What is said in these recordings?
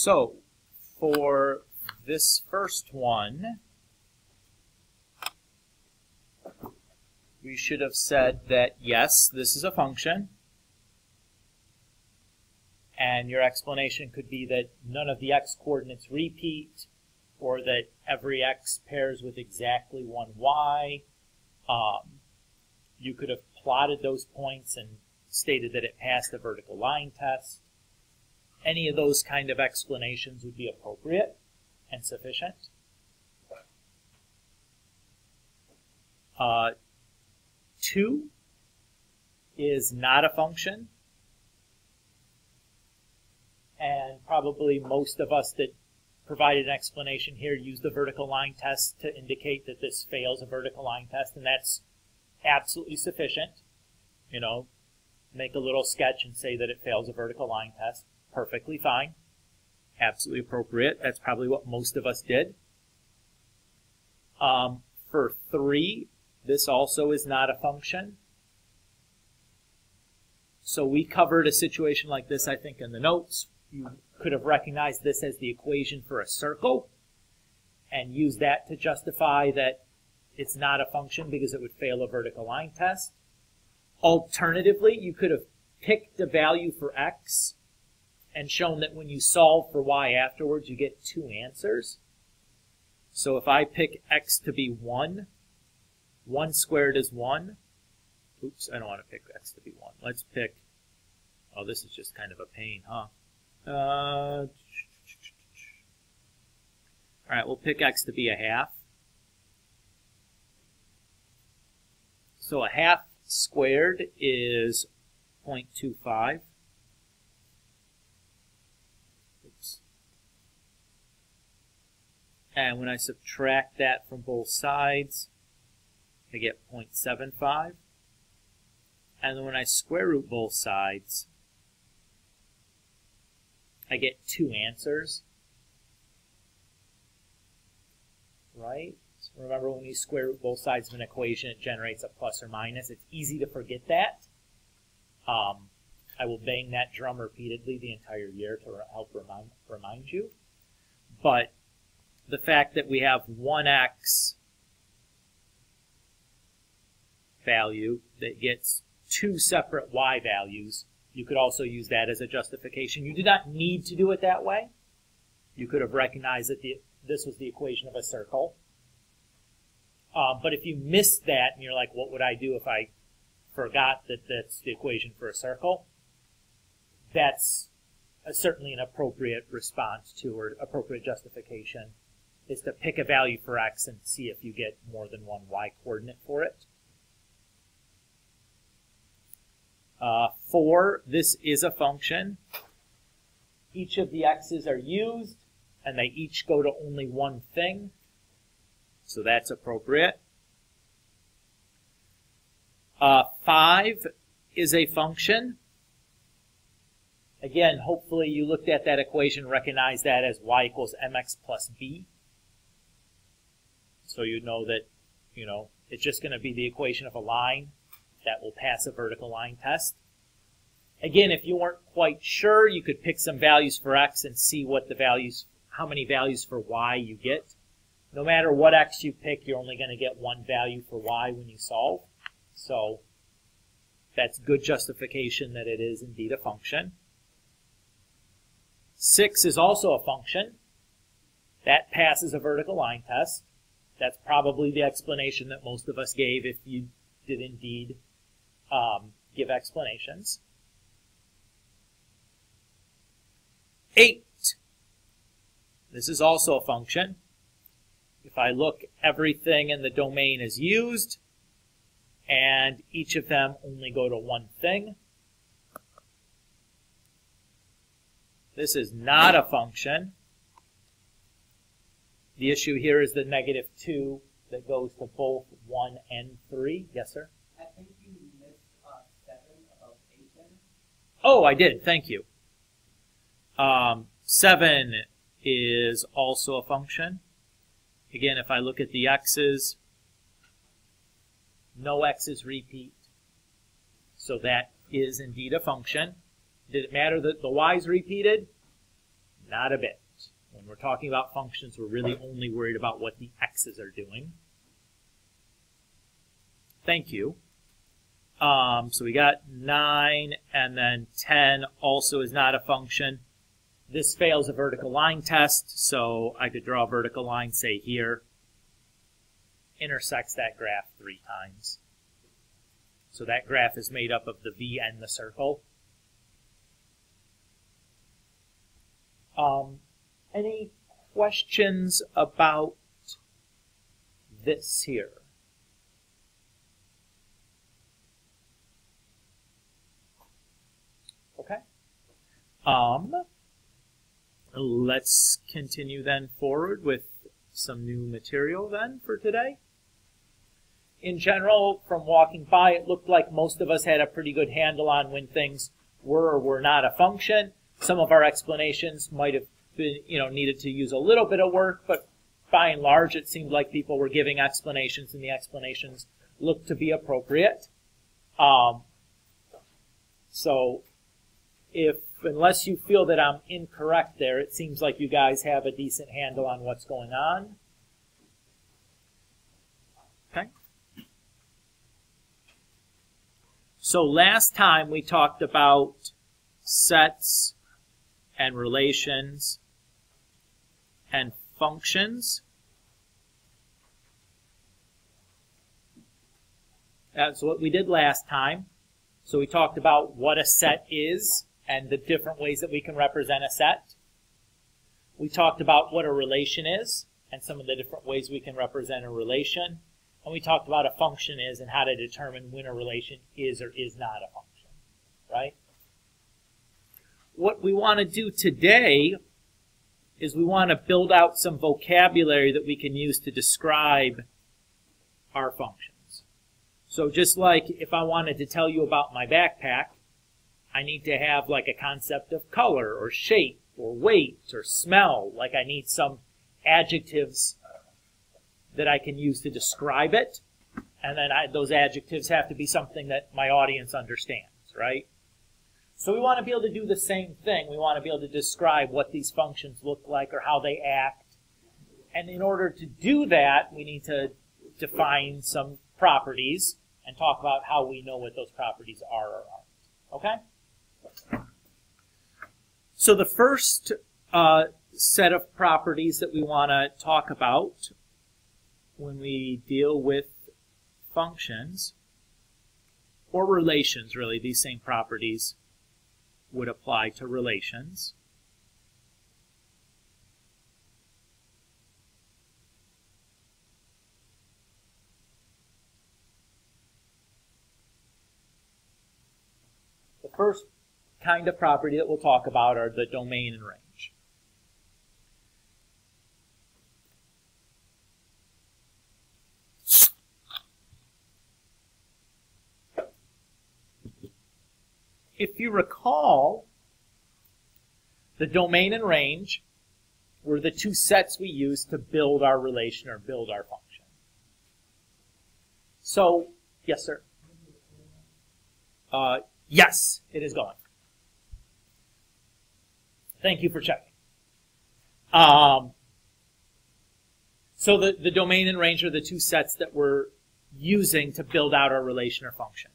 So, for this first one, we should have said that, yes, this is a function. And your explanation could be that none of the x coordinates repeat, or that every x pairs with exactly one y. You could have plotted those points and stated that it passed a vertical line test. Any of those kind of explanations would be appropriate and sufficient. 2 is not a function. And probably most of us that provided an explanation here use the vertical line test to indicate that this fails a vertical line test, and that's absolutely sufficient. You know, make a little sketch and say that it fails a vertical line test. Perfectly fine. Absolutely appropriate. That's probably what most of us did. For 3, this also is not a function. So we covered a situation like this, I think, in the notes. You could have recognized this as the equation for a circle and used that to justify that it's not a function because it would fail a vertical line test. Alternatively, you could have picked a value for x and shown that when you solve for y afterwards, you get 2 answers. So if I pick x to be 1, 1 squared is 1. Oops, I don't want to pick x to be 1. Let's pick, oh, this is just kind of a pain, huh? All right, we'll pick x to be a half. So a half squared is 0.25. Oops. And when I subtract that from both sides, I get 0.75. And then when I square root both sides, I get 2 answers. Right? So remember, when you square root both sides of an equation, it generates a plus or minus. It's easy to forget that. I will bang that drum repeatedly the entire year to help remind you. But the fact that we have 1x value that gets 2 separate y values, you could also use that as a justification. You did not need to do it that way. You could have recognized that this was the equation of a circle. But if you missed that and you're like, what would I do if I forgot that that's the equation for a circle? That's certainly an appropriate response to, or appropriate justification, is to pick a value for x and see if you get more than one y coordinate for it. 4, this is a function. Each of the x's are used, and they each go to only one thing. So that's appropriate. 5 is a function. Again, hopefully you looked at that equation, recognized that as y equals mx plus b. So you know that, it's just going to be the equation of a line that will pass a vertical line test. Again, if you weren't quite sure, you could pick some values for x and see what the values, how many values for y you get. No matter what x you pick, you're only going to get one value for y when you solve. So that's good justification that it is indeed a function. 6 is also a function. That passes a vertical line test. That's probably the explanation that most of us gave if you did indeed give explanations. 8. This is also a function. If I look, everything in the domain is used, and each of them only go to one thing. This is not a function. The issue here is the -2 that goes to both 1 and 3. Yes, sir? I think you missed 7 about 8 then. Oh, I did. Thank you. 7 is also a function. Again, if I look at the x's, no x's repeat. So that is indeed a function. Did it matter that the y's repeated? Not a bit. When we're talking about functions, we're really only worried about what the x's are doing. Thank you. So we got 9, and then 10 also is not a function. This fails a vertical line test, so I could draw a vertical line, say here, intersects that graph 3 times. So that graph is made up of the V and the circle. Any questions about this here? Okay. Let's continue then forward with some new material then for today. In general, from walking by, it looked like most of us had a pretty good handle on when things were or were not a function. Some of our explanations might have been, needed to use a little bit of work, but by and large, it seemed like people were giving explanations, and the explanations looked to be appropriate. So, unless you feel that I'm incorrect there, it seems like you guys have a decent handle on what's going on. Okay. So last time we talked about sets and relations and functions. That's what we did last time. So we talked about what a set is and the different ways that we can represent a set. We talked about what a relation is and some of the different ways we can represent a relation. And we talked about a function is and how to determine when a relation is or is not a function, right? What we want to do today is we want to build out some vocabulary that we can use to describe our functions. So just like if I wanted to tell you about my backpack, I need to have like a concept of color or shape or weight or smell. Like I need some adjectives that I can use to describe it. And then those adjectives have to be something that my audience understands, right? So we want to be able to do the same thing. We want to be able to describe what these functions look like or how they act. And in order to do that, we need to define some properties and talk about how we know what those properties are or aren't. Okay? So the first set of properties that we want to talk about when we deal with functions, or relations really, these same properties would apply to relations. The first kind of property that we'll talk about are the domain and range. If you recall, the domain and range were the two sets we used to build our relation or build our function. So, yes, sir? Yes, it is going. Thank you for checking. So the domain and range are the two sets that we're using to build out our relation or function.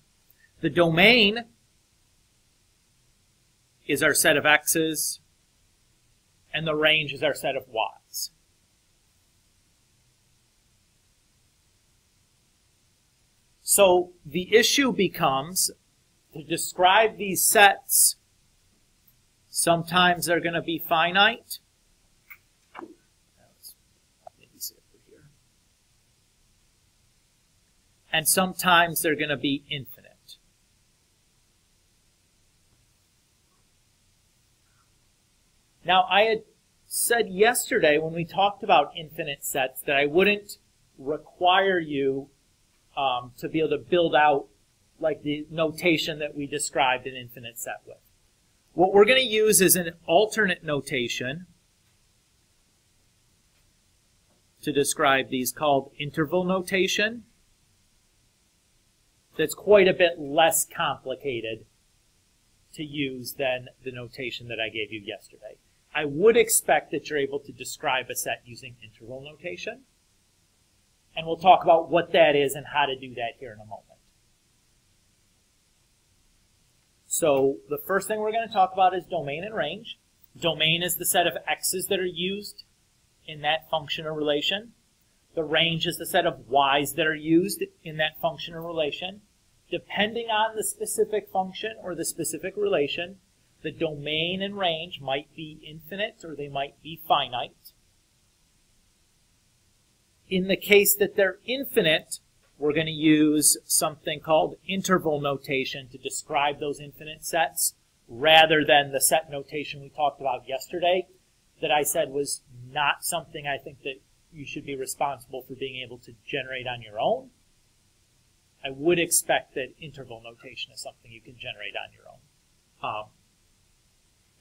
The domain is our set of x's, and the range is our set of y's. So the issue becomes to describe these sets. Sometimes they're going to be finite. And sometimes they're going to be infinite. Now, I had said yesterday when we talked about infinite sets that I wouldn't require you to be able to build out like the notation that we described an infinite set with. What we're going to use is an alternate notation to describe these called interval notation. That's quite a bit less complicated to use than the notation that I gave you yesterday. I would expect that you're able to describe a set using interval notation. And we'll talk about what that is and how to do that here in a moment. So the first thing we're going to talk about is domain and range. Domain is the set of x's that are used in that function or relation. The range is the set of y's that are used in that function or relation. Depending on the specific function or the specific relation, the domain and range might be infinite or they might be finite. In the case that they're infinite, we're going to use something called interval notation to describe those infinite sets, rather than the set notation we talked about yesterday that I said was not something I think that you should be responsible for being able to generate on your own. I would expect that interval notation is something you can generate on your own.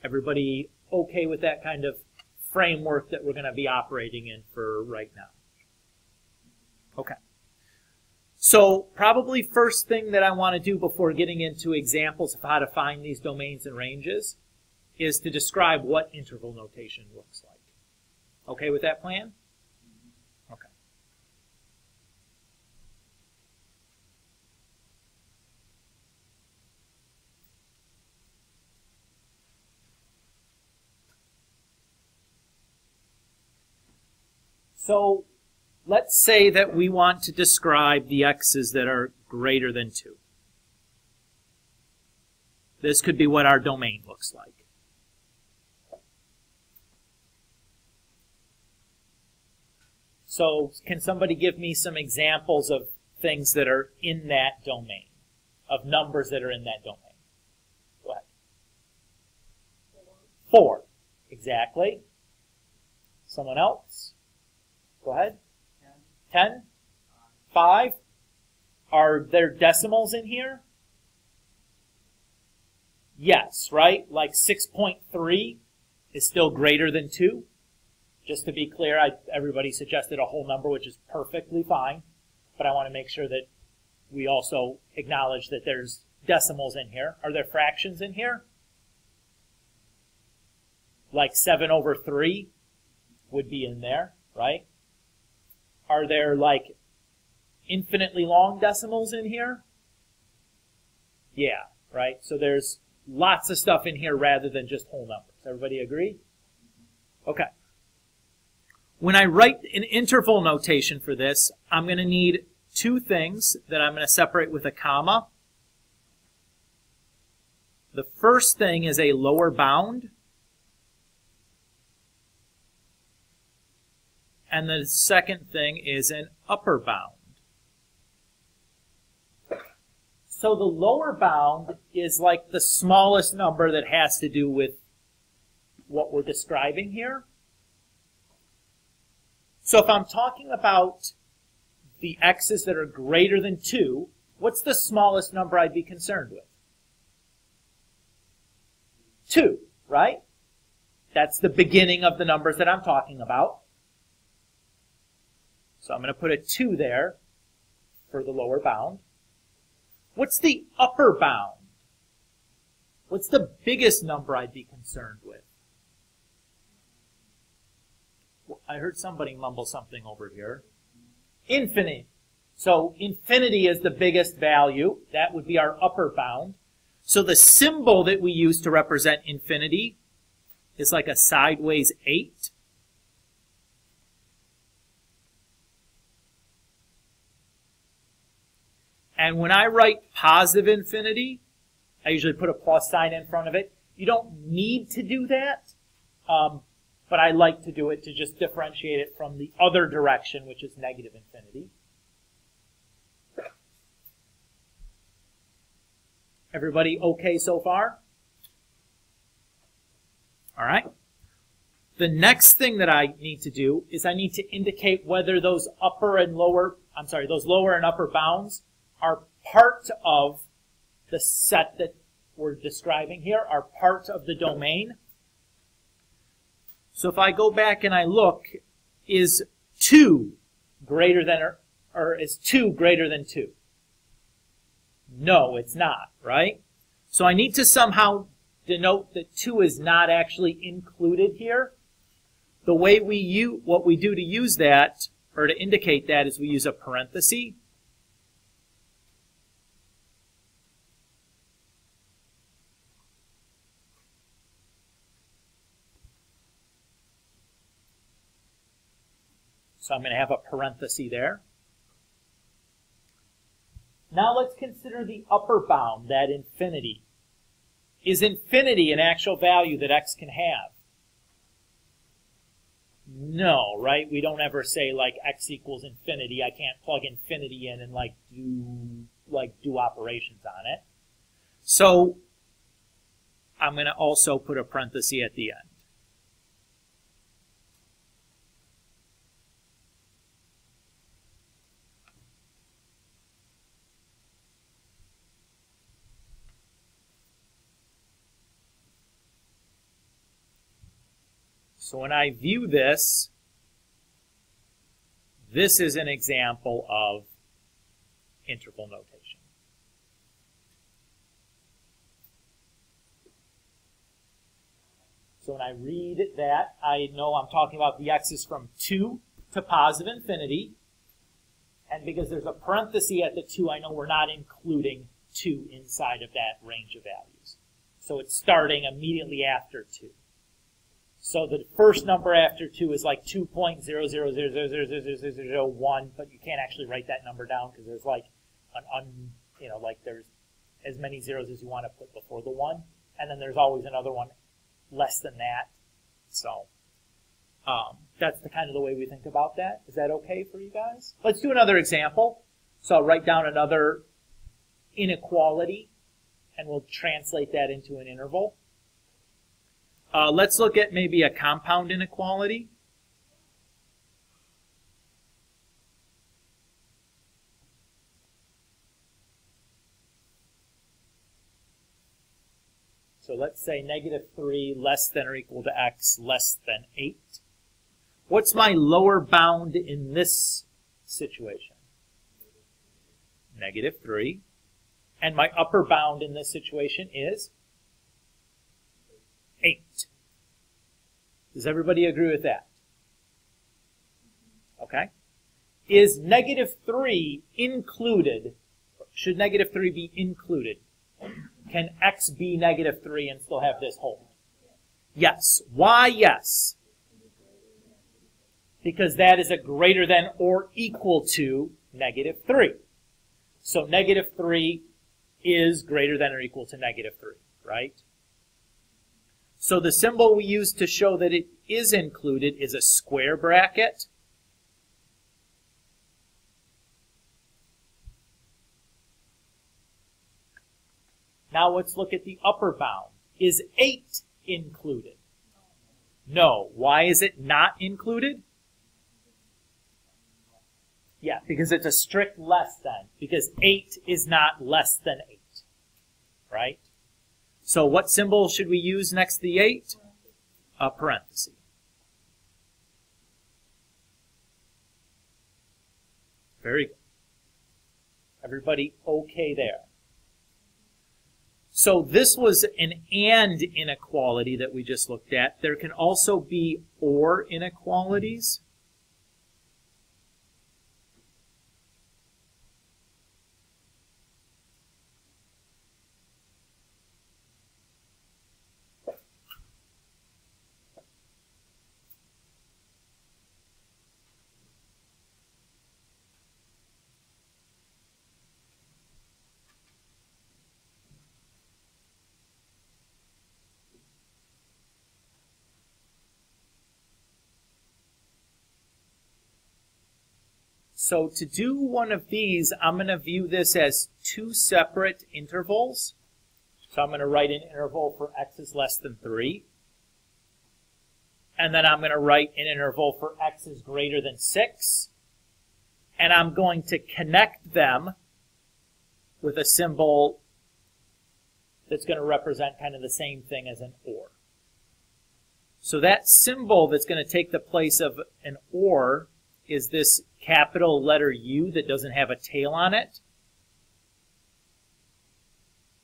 Everybody okay with that kind of framework that we're going to be operating in for right now? Okay. So probably first thing that I want to do before getting into examples of how to find these domains and ranges is to describe what interval notation looks like. Okay with that plan? Okay. So let's say that we want to describe the x's that are greater than 2. This could be what our domain looks like. So can somebody give me some examples of things that are in that domain, of numbers that are in that domain? Go ahead. 4. Exactly. Someone else? Go ahead. 10? 5? Are there decimals in here? Yes, right? Like 6.3 is still greater than 2. Just to be clear, everybody suggested a whole number, which is perfectly fine. But I want to make sure that we also acknowledge that there's decimals in here. Are there fractions in here? Like 7/3 would be in there, right? Are there like infinitely long decimals in here? Yeah, right? So there's lots of stuff in here rather than just whole numbers. Everybody agree? Okay. When I write an interval notation for this, I'm going to need 2 things that I'm going to separate with a comma. The first thing is a lower bound. And the second thing is an upper bound. So the lower bound is like the smallest number that has to do with what we're describing here. So if I'm talking about the x's that are greater than 2, what's the smallest number I'd be concerned with? 2, right? That's the beginning of the numbers that I'm talking about. So I'm going to put a 2 there for the lower bound. What's the upper bound? What's the biggest number I'd be concerned with? I heard somebody mumble something over here. Infinite. So infinity is the biggest value. That would be our upper bound. So the symbol that we use to represent infinity is like a sideways 8. And when I write positive infinity, I usually put a plus sign in front of it. You don't need to do that, but I like to do it to just differentiate it from the other direction, which is negative infinity. Everybody okay so far? All right. The next thing that I need to do is I need to indicate whether those lower and upper bounds are part of the set that we're describing here, are part of the domain. So if I go back and I look, is 2 greater than or is 2 greater than 2? No, it's not, right? So I need to somehow denote that 2 is not actually included here, the way what we do to use that, or to indicate that, is we use a parenthesis. So I'm going to have a parenthesis there. Now let's consider the upper bound, that infinity. Is infinity an actual value that x can have? No, right? We don't ever say like x equals infinity. I can't plug infinity in and do operations on it. So I'm going to also put a parenthesis at the end. So when I view this, this is an example of interval notation. So when I read that, I know I'm talking about the x's from 2 to positive infinity. And because there's a parenthesis at the 2, I know we're not including 2 inside of that range of values. So it's starting immediately after 2. So the first number after 2 is like 2.000000001, but you can't actually write that number down because there's like there's as many zeros as you want to put before the 1, and then there's always another one less than that. So that's the kind of the way we think about that. Is that okay for you guys? Let's do another example. So I'll write down another inequality, and we'll translate that into an interval. Let's look at maybe a compound inequality. So let's say -3 less than or equal to x less than 8. What's my lower bound in this situation? -3. And my upper bound in this situation is 8. Does everybody agree with that? Okay. Is -3 included? Should -3 be included? Can x be -3 and still have this hold? Yes. Why yes? Because that is a greater than or equal to -3. So -3 is greater than or equal to -3, right? So the symbol we use to show that it is included is a square bracket. Now let's look at the upper bound. Is 8 included? No. Why is it not included? Yeah, because it's a strict less than. Because 8 is not less than 8. Right? So what symbol should we use next to the 8? A parenthesis. Very good. Everybody okay there? So this was an and inequality that we just looked at. There can also be or inequalities. So to do one of these, I'm going to view this as 2 separate intervals. So I'm going to write an interval for x is less than 3. And then I'm going to write an interval for x is greater than 6. And I'm going to connect them with a symbol that's going to represent kind of the same thing as an or. So that symbol that's going to take the place of an or is this capital letter U that doesn't have a tail on it.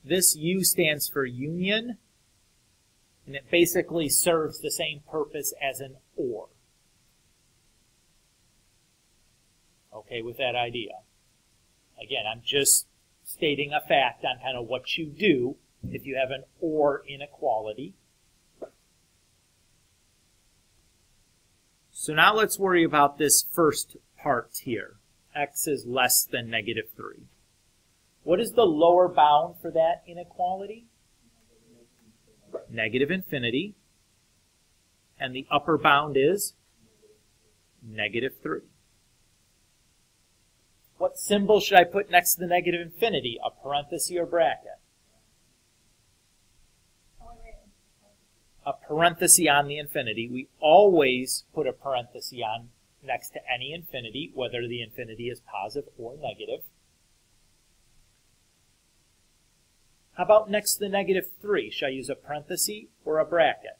This U stands for union, And it basically serves the same purpose as an OR. Okay with that idea? Again, I'm just stating a fact on kind of what you do if you have an OR inequality. So now let's worry about this first part here. X is less than negative 3. What is the lower bound for that inequality? Negative infinity. And the upper bound is negative 3. What symbol should I put next to the negative infinity? A parenthesis or bracket? A parenthesis on the infinity. We always put a parenthesis on next to any infinity, whether the infinity is positive or negative. How about next to the negative 3? Should I use a parenthesis or a bracket?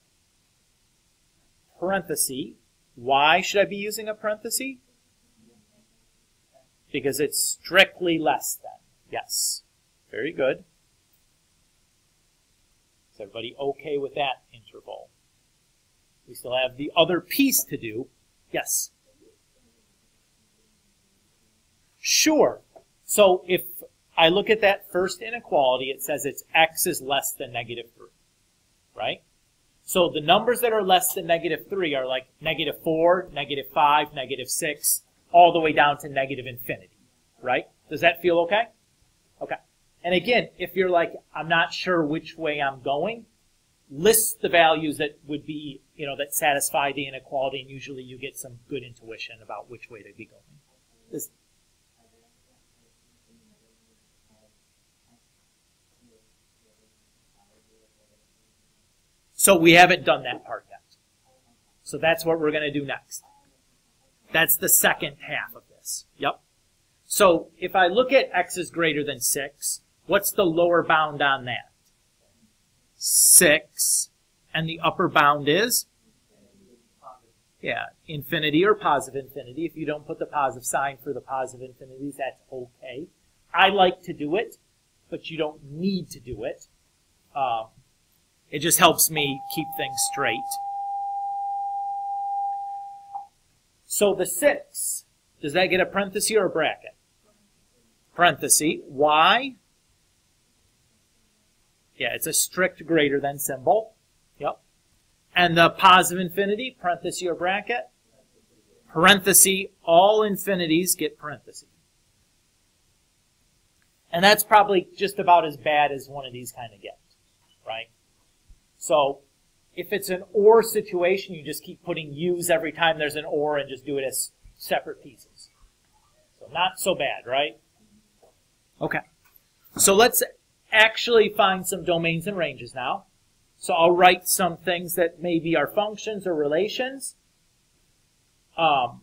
Parenthesis. Why should I be using a parenthesis? Because it's strictly less than. Yes. Very good. Is everybody okay with that interval? We still have the other piece to do. Yes. Sure. So if I look at that first inequality, it says it's x is less than negative 3. Right? So the numbers that are less than negative 3 are like negative 4, negative 5, negative 6, all the way down to negative infinity. Right? Does that feel okay? Okay. And again, if you're like, I'm not sure which way I'm going, list the values that would be, that satisfy the inequality, and usually you get some good intuition about which way to be going. So we haven't done that part yet. So that's what we're going to do next. That's the second half of this. Yep. So if I look at x is greater than 6, what's the lower bound on that? 6. And the upper bound is? Yeah, infinity or positive infinity. If you don't put the positive sign for the positive infinities, that's okay. I like to do it, but you don't need to do it. It just helps me keep things straight. So the 6, does that get a parenthesis or a bracket? Parenthesis. Why? Yeah, it's a strict greater than symbol. Yep. And the positive infinity, parenthesis or bracket? Parenthesis. All infinities get parentheses. And that's probably just about as bad as one of these kind of get, right? So if it's an OR situation, you just keep putting U's every time there's an OR and just do it as separate pieces. So not so bad, right? Okay. So let's actually find some domains and ranges now. So I'll write some things that maybe are functions or relations. And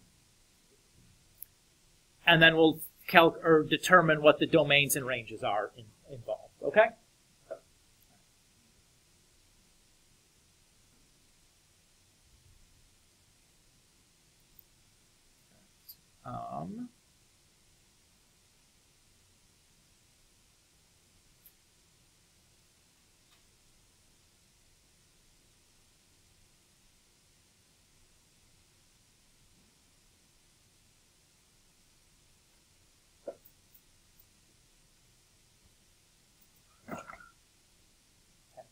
then we'll determine what the domains and ranges are involved. Okay?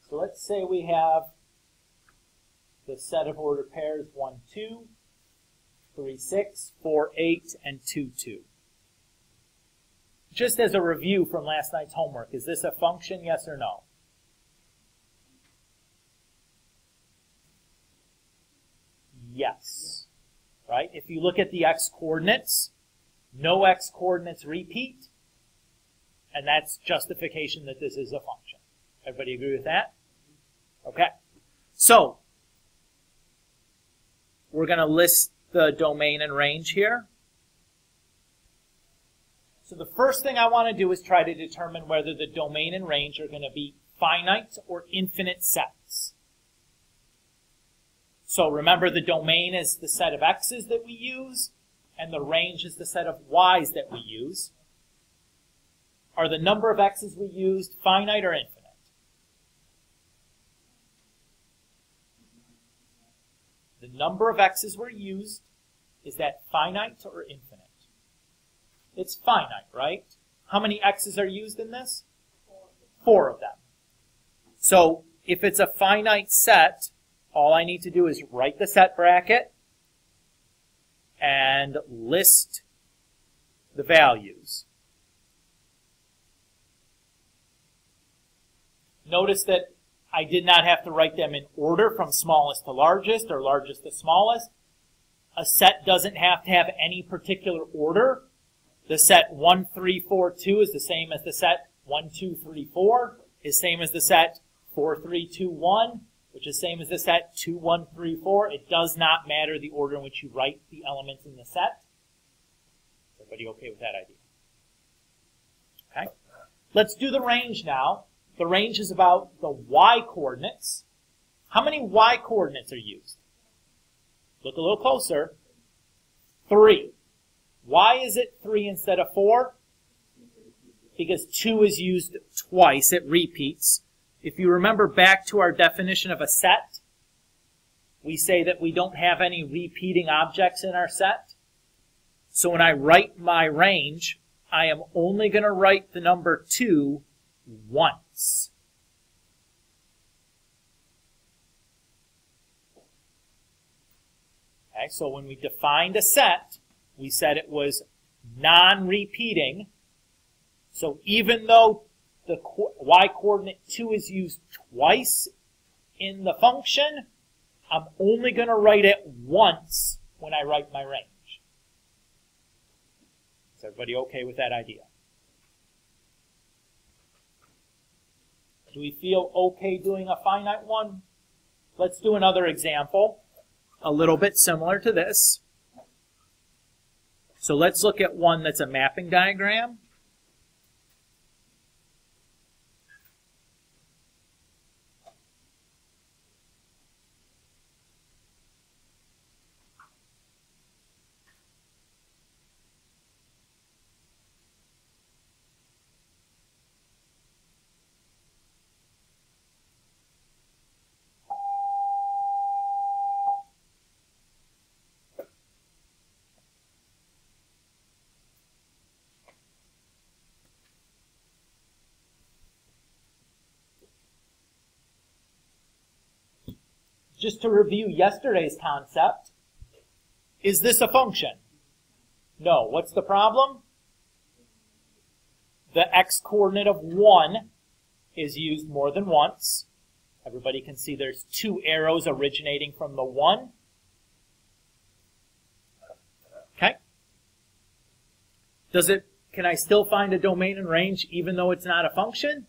So let's say we have the set of ordered pairs 1, 2, 3, 6, 4, 8, and 2, 2. Just as a review from last night's homework, is this a function, yes or no? Yes. Right? If you look at the x-coordinates, no x-coordinates repeat, and that's justification that this is a function. Everybody agree with that? Okay. So, we're going to list the domain and range here. So the first thing I want to do is try to determine whether the domain and range are going to be finite or infinite sets. So remember, the domain is the set of x's that we use, and the range is the set of y's that we use. Are the number of x's we used finite or infinite? number of x's were used, is that finite or infinite? It's finite, right? How many x's are used in this? 4 of them. So if it's a finite set, all I need to do is write the set bracket and list the values. Notice that I did not have to write them in order from smallest to largest or largest to smallest. A set doesn't have to have any particular order. The set 1, 3, 4, 2 is the same as the set 1, 2, 3, 4, is same as the set 4, 3, 2, 1, which is same as the set 2, 1, 3, 4. It does not matter the order in which you write the elements in the set. Everybody okay with that idea? Okay. Let's do the range now. The range is about the y-coordinates. How many y-coordinates are used? Look a little closer. 3. Why is it 3 instead of 4? Because 2 is used twice. It repeats. If you remember back to our definition of a set, we say that we don't have any repeating objects in our set. So when I write my range, I am only going to write the number 2 once. Okay, so when we defined a set, we said it was non-repeating. So even though the y-coordinate 2 is used twice in the function, I'm only going to write it once when I write my range. Is everybody okay with that idea? Do we feel okay doing a finite one? Let's do another example, a little bit similar to this. So let's look at one that's a mapping diagram. Just to review yesterday's concept, is this a function? No. What's the problem? The x-coordinate of 1 is used more than once. Everybody can see there's 2 arrows originating from the 1. Okay? Can I still find a domain and range even though it's not a function?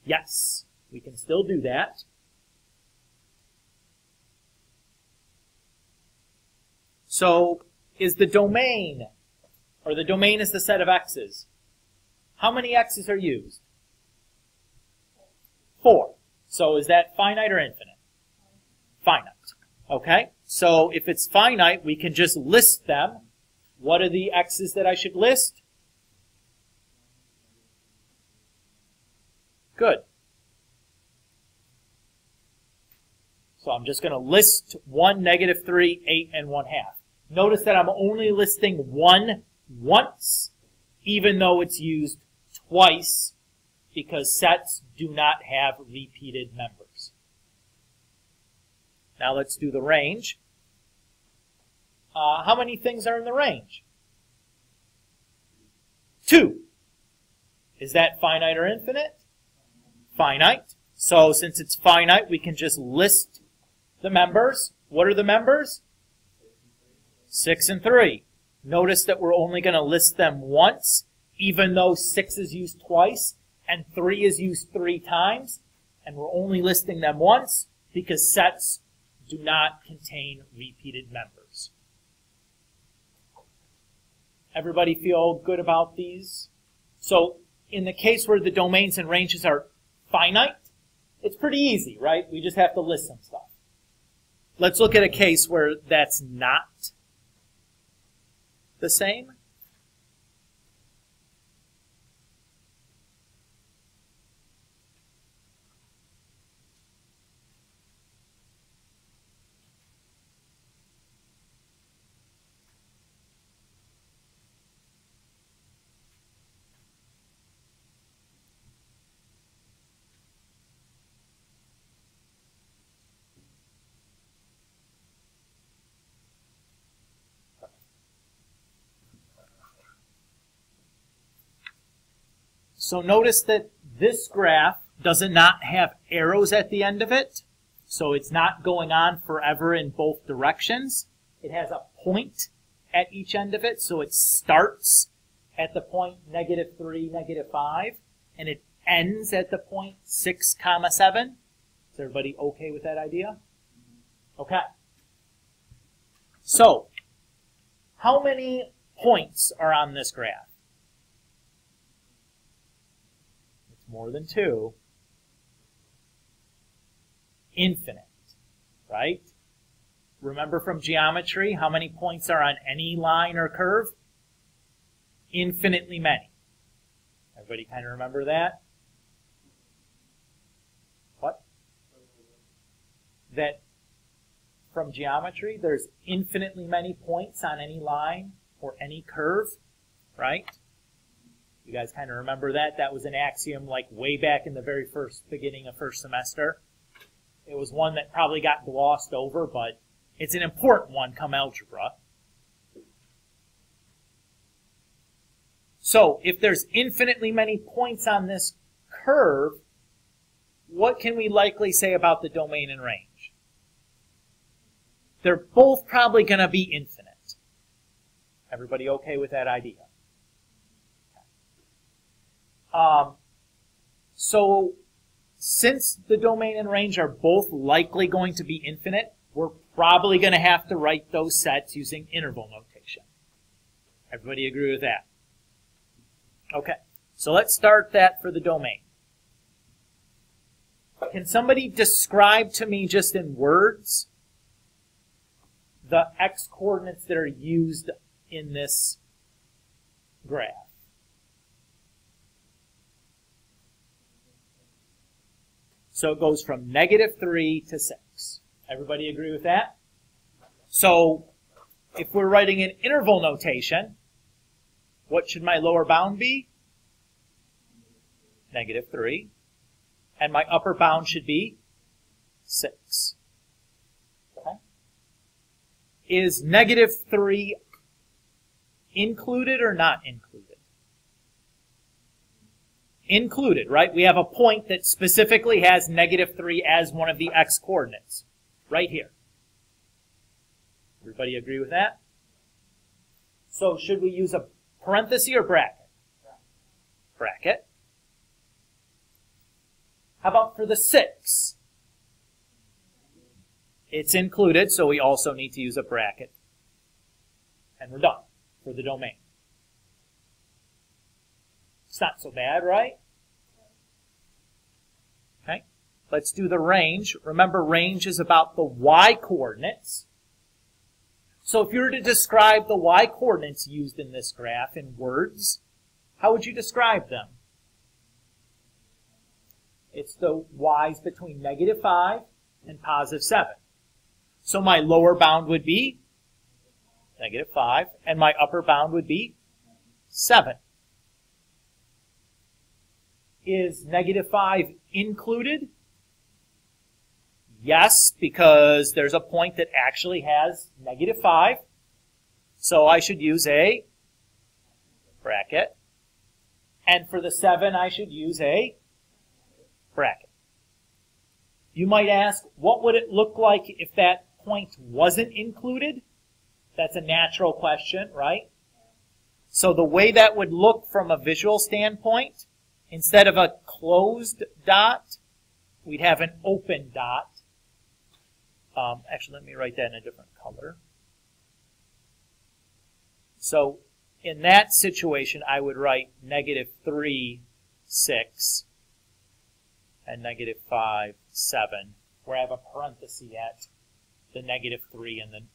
Yes, we can still do that. So, is the domain, or the domain is the set of x's. How many x's are used? 4. So is that finite or infinite? Finite. Okay, so if it's finite, we can just list them. What are the x's that I should list? Good. So I'm just going to list 1, -3, 8, and 1/2. Notice that I'm only listing 1 once, even though it's used twice, because sets do not have repeated members. Now let's do the range. How many things are in the range? 2. Is that finite or infinite? Finite. So since it's finite, we can just list the members. What are the members? 6 and 3. Notice that we're only going to list them once, even though 6 is used twice and 3 is used 3 times. And we're only listing them once because sets do not contain repeated members. Everybody feel good about these? So in the case where the domains and ranges are finite, it's pretty easy, right? We just have to list some stuff. Let's look at a case where that's not the same. So notice that this graph does not have arrows at the end of it, so it's not going on forever in both directions. It has a point at each end of it, so it starts at the point -3, -5, and it ends at the point 6, 7. Is everybody okay with that idea? Okay. So, how many points are on this graph? It's more than 2. Infinite, right? Remember from geometry, how many points are on any line or curve? Infinitely many. Everybody kind of remember that? What? That from geometry, there's infinitely many points on any line or any curve, right? You guys kind of remember that? That was an axiom like way back in the very beginning of first semester. It was one that probably got glossed over, but it's an important one come algebra. So, if there's infinitely many points on this curve, what can we likely say about the domain and range? They're both probably going to be infinite. Everybody okay with that idea? So, since the domain and range are both likely going to be infinite, we're probably going to have to write those sets using interval notation. Everybody agree with that? Okay, so let's start that for the domain. Can somebody describe to me just in words the x-coordinates that are used in this graph? So it goes from -3 to 6. Everybody agree with that? So if we're writing an interval notation, what should my lower bound be? -3. And my upper bound should be 6. Okay. Is -3 included or not included? Included, right? We have a point that specifically has -3 as one of the x-coordinates. Right here. Everybody agree with that? So should we use a parenthesis or bracket? Bracket. How about for the 6? It's included, so we also need to use a bracket. And we're done for the domain. It's not so bad, right? Okay. Let's do the range. Remember, range is about the y-coordinates. So if you were to describe the y-coordinates used in this graph in words, how would you describe them? It's the y's between -5 and +7. So my lower bound would be -5, and my upper bound would be 7. Is -5 included? Yes, because there's a point that actually has -5. So I should use a bracket. And for the 7, I should use a bracket. You might ask, what would it look like if that point wasn't included? That's a natural question, right? So the way that would look from a visual standpoint, instead of a closed dot, we'd have an open dot. Actually, let me write that in a different color. So in that situation, I would write -3, 6, and -5, 7, where I have a parenthesis at the -3 and the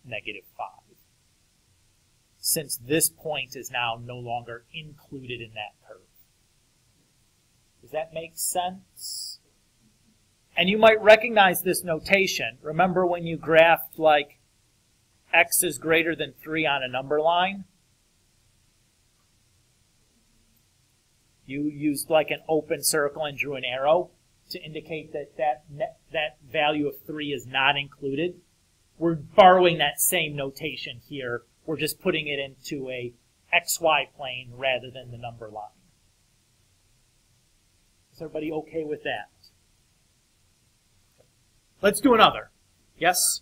-5. Since this point is now no longer included in that curve. Does that make sense? And you might recognize this notation. Remember when you graphed like x is greater than 3 on a number line? You used like an open circle and drew an arrow to indicate that that value of 3 is not included. We're borrowing that same notation here. We're just putting it into a xy plane rather than the number line. Is everybody okay with that? Let's do another. Yes?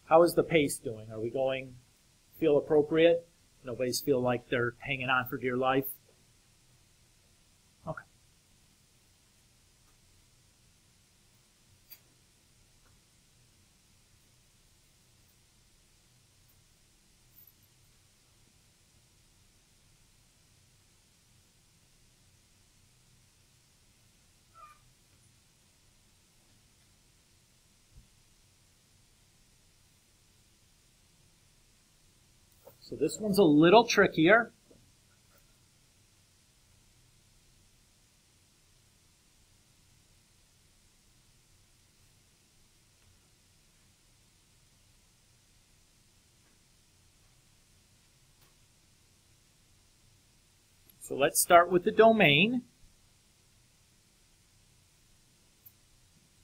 How is the pace doing? Are we going, feel appropriate? Nobody's feel like they're hanging on for dear life? Okay. So this one's a little trickier. So let's start with the domain.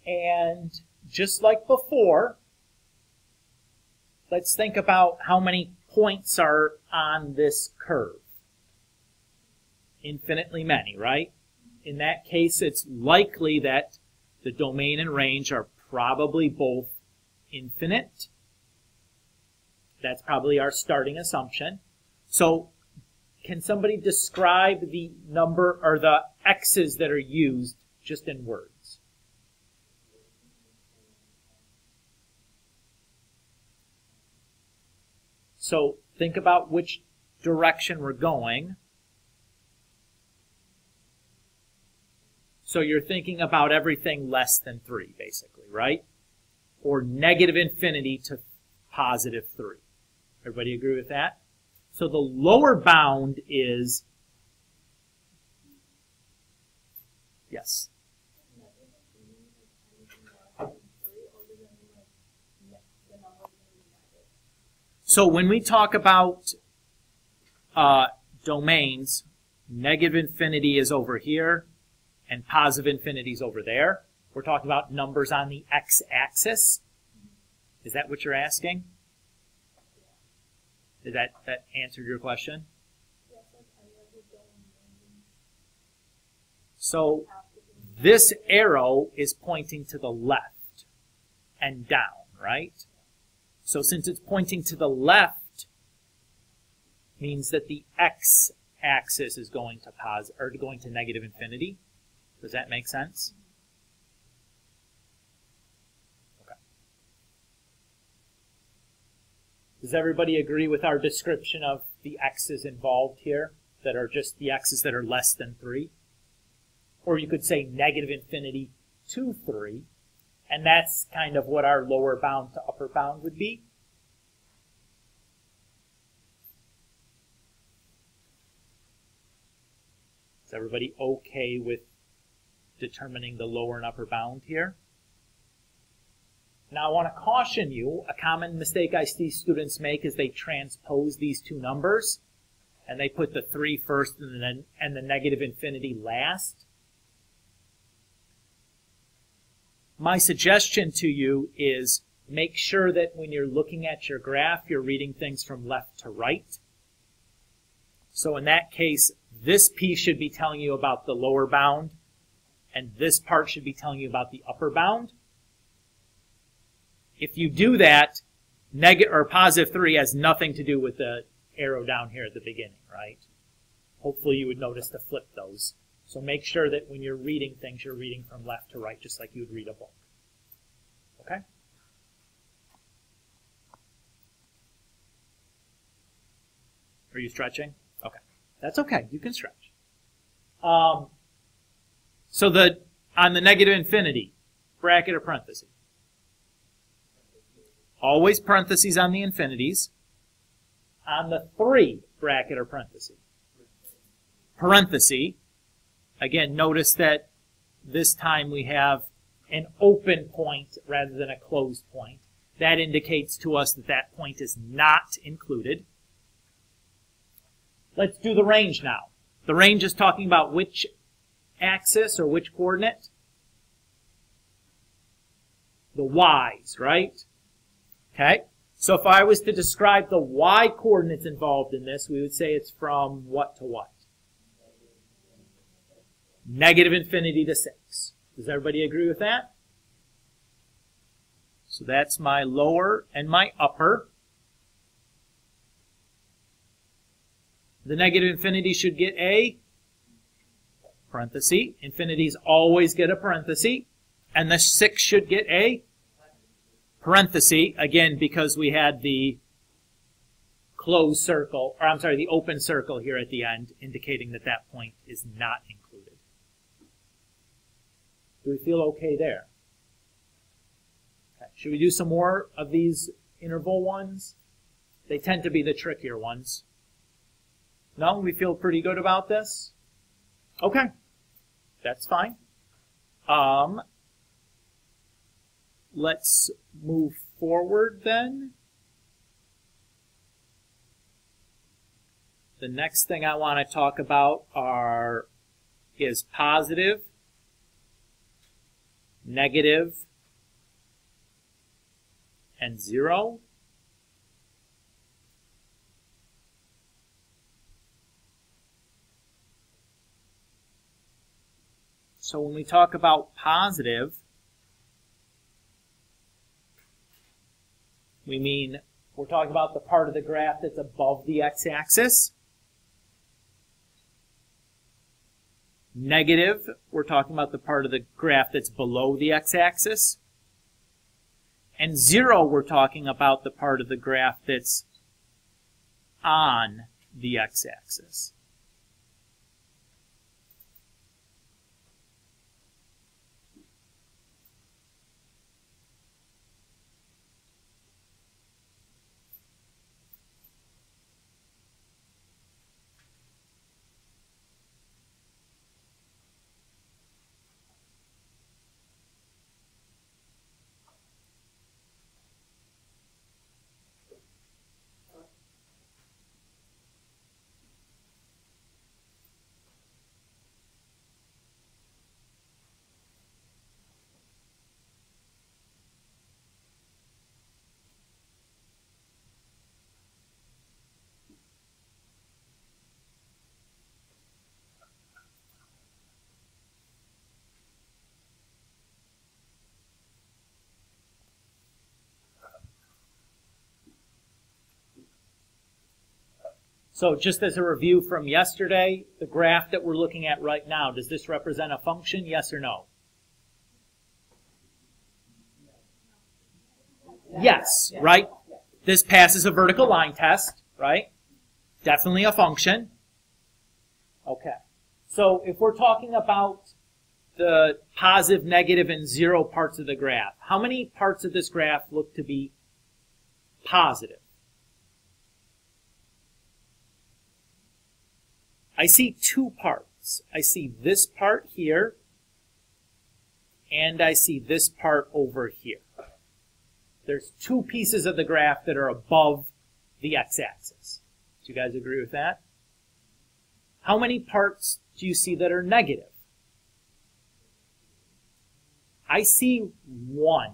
And just like before, let's think about how many points are on this curve. Infinitely many, right? In that case, it's likely that the domain and range are probably both infinite. That's probably our starting assumption. So can somebody describe the number or the x's that are used just in words? So think about which direction we're going. So you're thinking about everything less than 3, basically, right? Or negative infinity to positive 3. Everybody agree with that? So the lower bound is, yes. So when we talk about domains, negative infinity is over here and positive infinity is over there. We're talking about numbers on the x-axis. Is that what you're asking? Did that answer your question? So this arrow is pointing to the left and down, right? So since it's pointing to the left, means that the x-axis is going to negative infinity. Does that make sense? Okay. Does everybody agree with our description of the x's involved here that are just the x's that are less than 3? Or you could say negative infinity to 3. And that's kind of what our lower bound to upper bound would be. Is everybody okay with determining the lower and upper bound here? Now I want to caution you, a common mistake I see students make is they transpose these two numbers and they put the 3 first and the negative infinity last. My suggestion to you is make sure that when you're looking at your graph, you're reading things from left to right. So in that case, this piece should be telling you about the lower bound, and this part should be telling you about the upper bound. If you do that, positive 3 has nothing to do with the arrow down here at the beginning, right? Hopefully you would notice to flip those. So make sure that when you're reading things, you're reading from left to right, just like you would read a book. Okay? Are you stretching? Okay. That's okay. You can stretch. So on the negative infinity, bracket or parenthesis? Always parentheses on the infinities. On the 3, bracket or parenthesis? Parenthesis. Again, notice that this time we have an open point rather than a closed point. That indicates to us that that point is not included. Let's do the range now. The range is talking about which axis or which coordinate? the y's, right? Okay, so if I was to describe the y coordinates involved in this, we would say it's from what to what? Negative infinity to 6. Does everybody agree with that? So that's my lower and my upper. The negative infinity should get a parenthesis. Infinities always get a parenthesis. And the 6 should get a parenthesis, again, because we had the closed circle, or I'm sorry, the open circle here at the end, indicating that that point is not included. Do we feel okay there? Okay. Should we do some more of these interval ones? They tend to be the trickier ones. No? We feel pretty good about this? Okay. That's fine. Let's move forward then. The next thing I want to talk about is positive, negative, and 0. So when we talk about positive, we mean we're talking about the part of the graph that's above the x-axis. Negative, we're talking about the part of the graph that's below the x-axis. And 0, we're talking about the part of the graph that's on the x-axis. So just as a review from yesterday, the graph that we're looking at right now, does this represent a function, yes or no? Yes, right? This passes a vertical line test, right? Definitely a function. Okay. So if we're talking about the positive, negative, and 0 parts of the graph, how many parts of this graph look to be positive? I see 2 parts. I see this part here, and I see this part over here. There's 2 pieces of the graph that are above the x-axis. Do you guys agree with that? How many parts do you see that are negative? I see 1.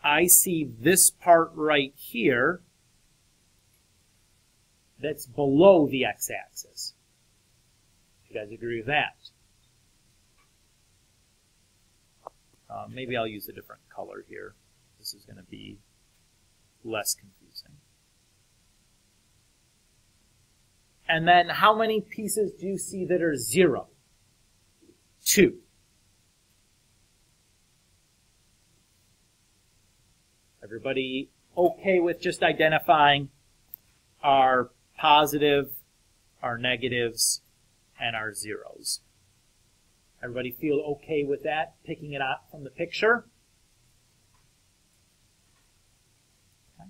I see this part right here that's below the x-axis. You guys agree with that? Maybe I'll use a different color here. This is going to be less confusing. And then how many pieces do you see that are 0? 2. Everybody okay with just identifying our positive, our negatives, and our zeros? Everybody feel okay with that, picking it out from the picture? Okay.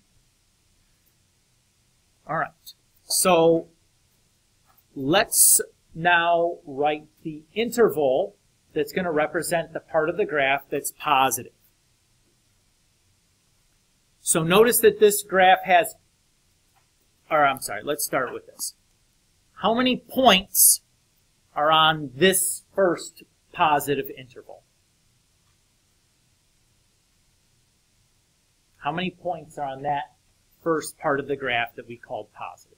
All right. So let's now write the interval that's going to represent the part of the graph that's positive. So notice that this graph has, or I'm sorry, let's start with this. How many points are on this first positive interval? How many points are on that first part of the graph that we called positive?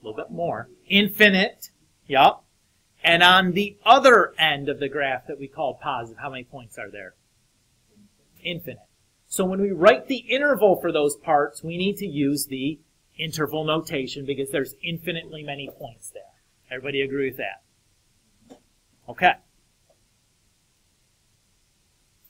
A little bit more. Infinite. Yep. And on the other end of the graph that we called positive, how many points are there? Infinite. So when we write the interval for those parts, we need to use the interval notation because there's infinitely many points there. Everybody agree with that? Okay.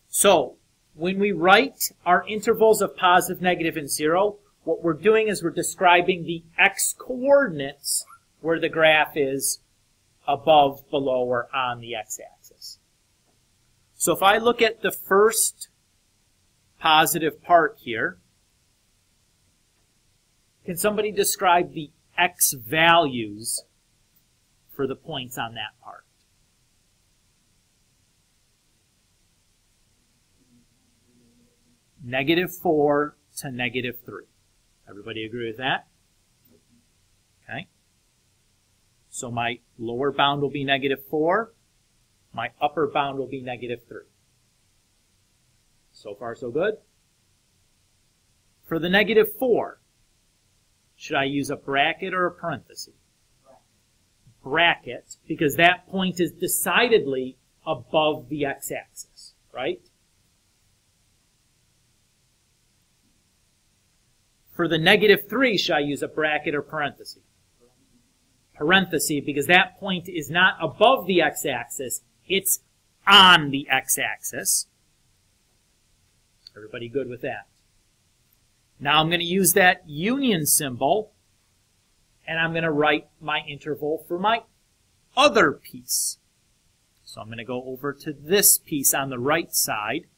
So when we write our intervals of positive, negative, and 0, what we're doing is we're describing the x-coordinates where the graph is above, below, or on the x-axis. So if I look at the first positive part here, can somebody describe the x values for the points on that part? -4 to -3. Everybody agree with that? Okay. So my lower bound will be -4. My upper bound will be -3. So far, so good. For the -4, should I use a bracket or a parenthesis? Bracket, because that point is decidedly above the x-axis, right? For the -3, should I use a bracket or parenthesis? Parenthesis, because that point is not above the x-axis, it's on the x-axis. Everybody good with that? Now I'm going to use that union symbol, and I'm going to write my interval for my other piece. So I'm going to go over to this piece on the right side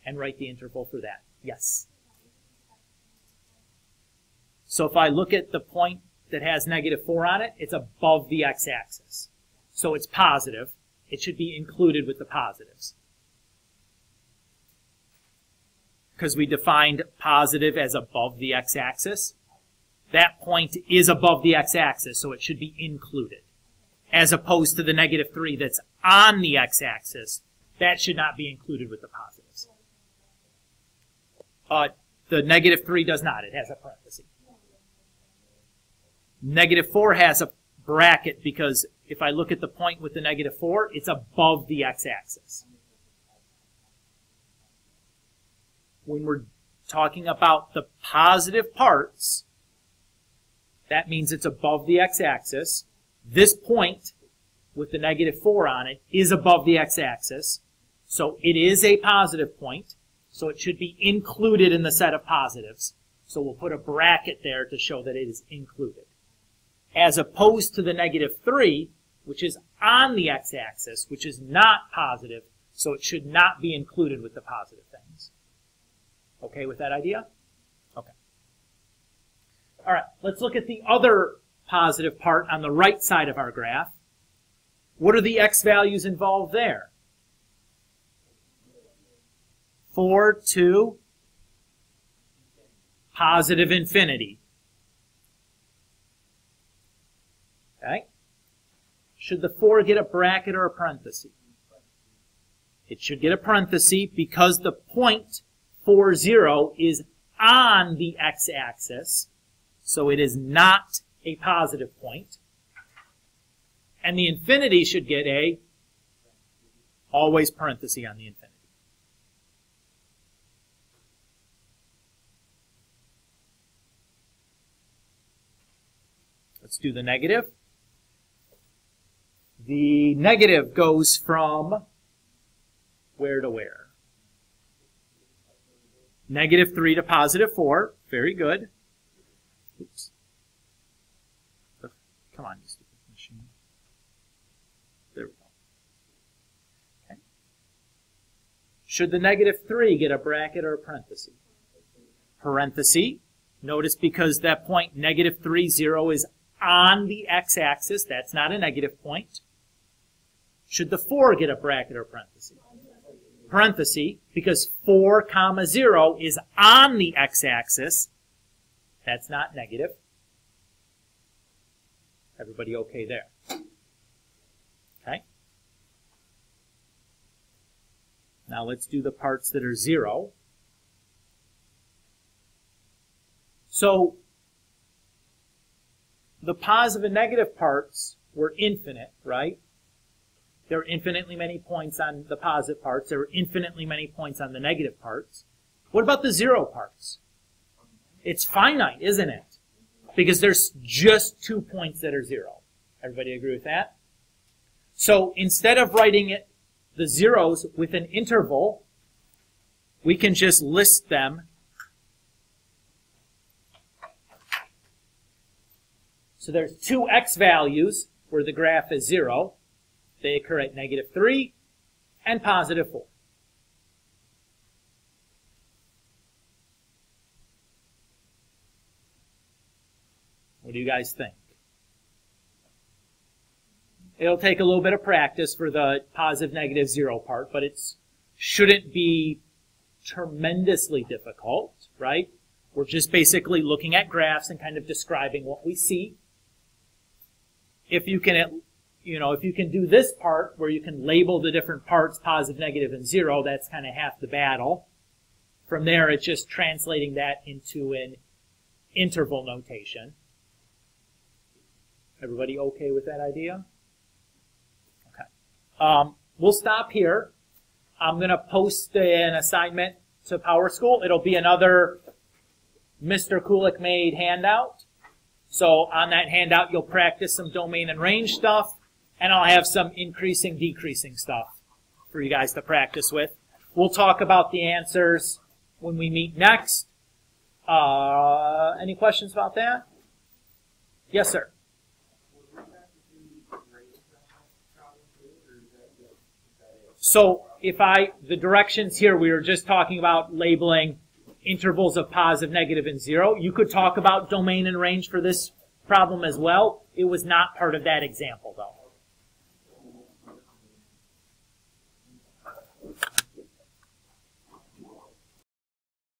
and write the interval for that. Yes? So if I look at the point that has -4 on it, it's above the x-axis. So it's positive. It should be included with the positives. Because we defined positive as above the x-axis. That point is above the x-axis, so it should be included. As opposed to the -3 that's on the x-axis, that should not be included with the positives. The -3 does not. It has a parenthesis. -4 has a bracket because if I look at the point with the -4, it's above the x-axis. When we're talking about the positive parts, that means it's above the x-axis. This point with the -4 on it is above the x-axis, so it is a positive point, so it should be included in the set of positives. So we'll put a bracket there to show that it is included. As opposed to the -3, which is on the x-axis, which is not positive, so it should not be included with the positive things. Okay with that idea? Okay. All right, let's look at the other positive part on the right side of our graph. What are the x values involved there? 4 to positive infinity. Okay. Should the 4 get a bracket or a parenthesis? It should get a parenthesis because the point 4, 0 is on the x-axis, so it is not a positive point. And the infinity should get a always parenthesis on the infinity. Let's do the negative. The negative goes from where to where? -3 to +4. Very good. Oops. Come on, you stupid machine. There we go. Okay. Should the -3 get a bracket or a parenthesis? Parenthesis. Notice because that point -3, 0 is on the x-axis. That's not a negative point. Should the 4 get a bracket or parenthesis? Parenthesis, because 4, 0 is on the x-axis. That's not negative. Everybody okay there? Okay. Now let's do the parts that are 0. So the positive and negative parts were infinite, right? There were infinitely many points on the positive parts. There were infinitely many points on the negative parts. What about the zero parts? It's finite, isn't it? Because there's just 2 points that are zero. Everybody agree with that? So instead of writing it, the zeros with an interval, we can just list them. So there's 2 x values where the graph is 0. They occur at -3 and +4. What do you guys think? It'll take a little bit of practice for the positive, negative, 0 part, but it shouldn't be tremendously difficult, right? We're just basically looking at graphs and kind of describing what we see. If you can, if you can do this part where you can label the different parts, positive, negative, and 0, that's kind of half the battle. From there, it's just translating that into an interval notation. Everybody okay with that idea? Okay. We'll stop here. I'm going to post an assignment to PowerSchool. It'll be another Mr. Kulik made handout. So on that handout, you'll practice some domain and range stuff, and I'll have some increasing, decreasing stuff for you guys to practice with. We'll talk about the answers when we meet next. Any questions about that? Yes, sir. So the directions here, we were just talking about labeling intervals of positive, negative, and 0. You could talk about domain and range for this problem as well. It was not part of that example.